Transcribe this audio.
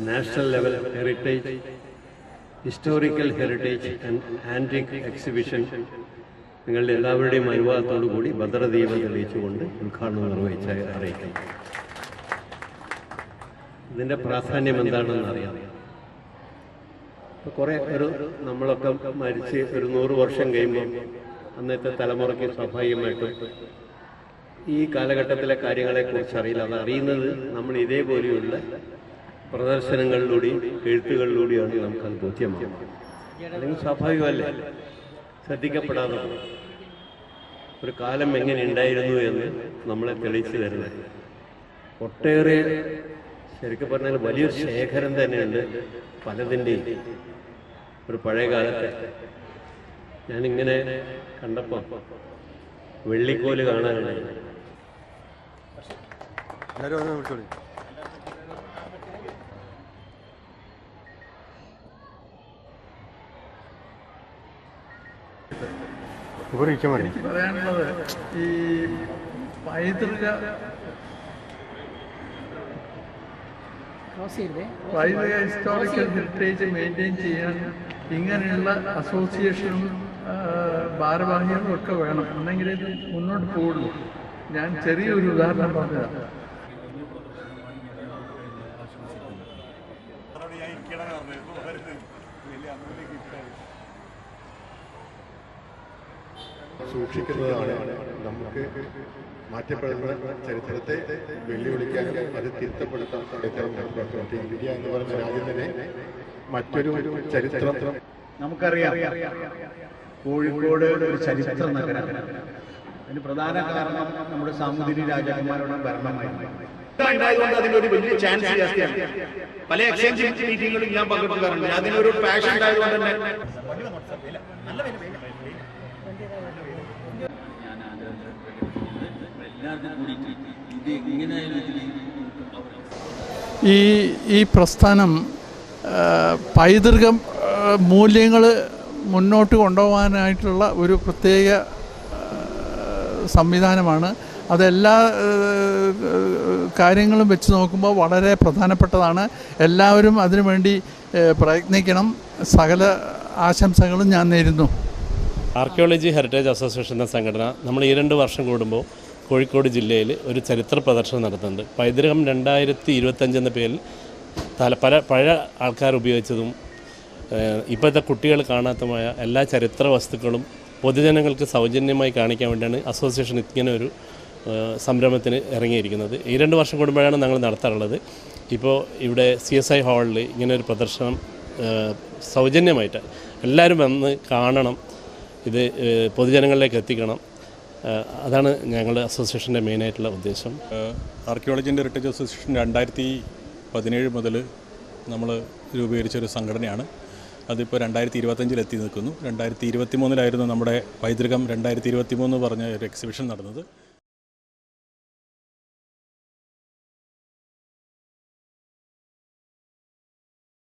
national level heritage, historical heritage and antique exhibition നിങ്ങളുടെ എല്ലാവരുടെയും അനുവാദത്തോടു കൂടി ഭദ്രദീപം തെളിയിച്ചുകൊണ്ട് ഉദ്ഘാടനം നിർവഹിച്ച് അറിയിക്കും. ഇതിൻ്റെ പ്രാധാന്യം എന്താണെന്ന് അറിയാം. ഇപ്പോൾ കുറേ നമ്മളൊക്കെ മരിച്ച് ഒരു 100 വർഷം കഴിയുമ്പോൾ അന്നത്തെ തലമുറയ്ക്ക് സ്വാഭാവികമായിട്ടും ഈ കാലഘട്ടത്തിലെ കാര്യങ്ങളെക്കുറിച്ച് അറിയില്ല. അത് അറിയുന്നത് നമ്മൾ ഇതേപോലെയുള്ള പ്രദർശനങ്ങളിലൂടെയും എഴുത്തുകളിലൂടെയാണ് നമുക്കത് ബോധ്യമാകുന്നത്. അല്ലെങ്കിൽ സ്വാഭാവികമല്ലേ, ശ്രദ്ധിക്കപ്പെടാതെ ഒരു കാലം എങ്ങനെ ഉണ്ടായിരുന്നു എന്ന് നമ്മളെ തെളിയിച്ചു തരുന്നത്. ഒട്ടേറെ ശരിക്കും പറഞ്ഞാൽ വലിയൊരു ശേഖരം തന്നെയുണ്ട് പലതിൻ്റെയും. ഒരു പഴയ കാലത്തെ ഞാനിങ്ങനെ കണ്ടപ്പോൾ വെള്ളിക്കോല് കാണാനുണ്ടായി. എനിക്ക് പറയാനുള്ളത് ഈ പൈതൃക ഹിസ്റ്റോറിക്കൽ ഹെറിറ്റേജ് മെയിൻറ്റെയിൻ ചെയ്യാൻ ഇങ്ങനെയുള്ള അസോസിയേഷനും ഭാരവാഹികളും ഒക്കെ വേണം, എന്നെങ്കിലേ ഇത് മുന്നോട്ട് പോകുള്ളൂ. ഞാൻ ചെറിയൊരു ഉദാഹരണം പറഞ്ഞതാണ്. സൂക്ഷിക്കുന്നതാണ് നമുക്ക് മാറ്റപ്പെടുന്ന ചരിത്രത്തെ വെല്ലുവിളിക്കാനും അത് തിരുത്തപ്പെടുത്താൻ ഇന്ത്യ എന്ന് പറഞ്ഞ രാജ്യം തന്നെ മറ്റൊരു ചരിത്രം. നമുക്കറിയാം കോഴിക്കോട് ഒരു ചരിത്ര നഗരമാണ്. അതിന് പ്രധാന കാരണം നമ്മുടെ സാമൂതിരി രാജാക്കന്മാരുടെ ഭരണമായിരുന്നു. അതിനൊരു വലിയ ചാൻസ് പല എക്സ്ചേഞ്ച് മീറ്റിങ്ങുകളും ഞാൻ പങ്കെടുക്കാറുണ്ട്. അതിനൊരു പാഷൻ ഉണ്ടായതുകൊണ്ട് തന്നെ ഈ പ്രസ്ഥാനം പൈതൃക മൂല്യങ്ങൾ മുന്നോട്ട് കൊണ്ടുപോകാനായിട്ടുള്ള ഒരു പ്രത്യേക സംവിധാനമാണ്. അതെല്ലാ കാര്യങ്ങളും വെച്ച് നോക്കുമ്പോൾ വളരെ പ്രധാനപ്പെട്ടതാണ്. എല്ലാവരും അതിനുവേണ്ടി പ്രയത്നിക്കണം. സകല ആശംസകളും ഞാൻ നേരുന്നു. ആർക്കിയോളജി ഹെറിറ്റേജ് അസോസിയേഷൻ എന്ന സംഘടന നമ്മൾ ഈ 2 വർഷം കൂടുമ്പോൾ കോഴിക്കോട് ജില്ലയിൽ ഒരു ചരിത്ര പ്രദർശനം നടത്തുന്നുണ്ട്. പൈതൃകം 2025 എന്ന പേരിൽ പഴയ ആൾക്കാർ ഉപയോഗിച്ചതും ഇപ്പോഴത്തെ കുട്ടികൾ കാണാത്തതുമായ എല്ലാ ചരിത്ര വസ്തുക്കളും പൊതുജനങ്ങൾക്ക് സൗജന്യമായി കാണിക്കാൻ വേണ്ടിയാണ് അസോസിയേഷൻ ഇങ്ങനെ ഒരു സംരംഭത്തിന് ഇറങ്ങിയിരിക്കുന്നത്. ഈ 2 വർഷം കൂടുമ്പോഴാണ് ഞങ്ങൾ നടത്താറുള്ളത്. ഇപ്പോൾ ഇവിടെ CSI ഹാളിൽ ഇങ്ങനെ ഒരു പ്രദർശനം സൗജന്യമായിട്ട് എല്ലാവരും വന്ന് കാണണം, ഇത് പൊതുജനങ്ങളിലേക്ക് എത്തിക്കണം. അതാണ് ഞങ്ങളുടെ അസോസിയേഷൻ്റെ മെയിനായിട്ടുള്ള ഉദ്ദേശം. ആർക്കിയോളജി ആൻഡ് ഹെറിറ്റേജ് അസോസിയേഷൻ 2017 മുതൽ നമ്മൾ രൂപീകരിച്ചൊരു സംഘടനയാണ്. അതിപ്പോൾ 2025 എത്തി നിൽക്കുന്നു. 2023 നമ്മുടെ പൈതൃകം 2023 പറഞ്ഞ ഒരു എക്സിബിഷൻ നടന്നത്.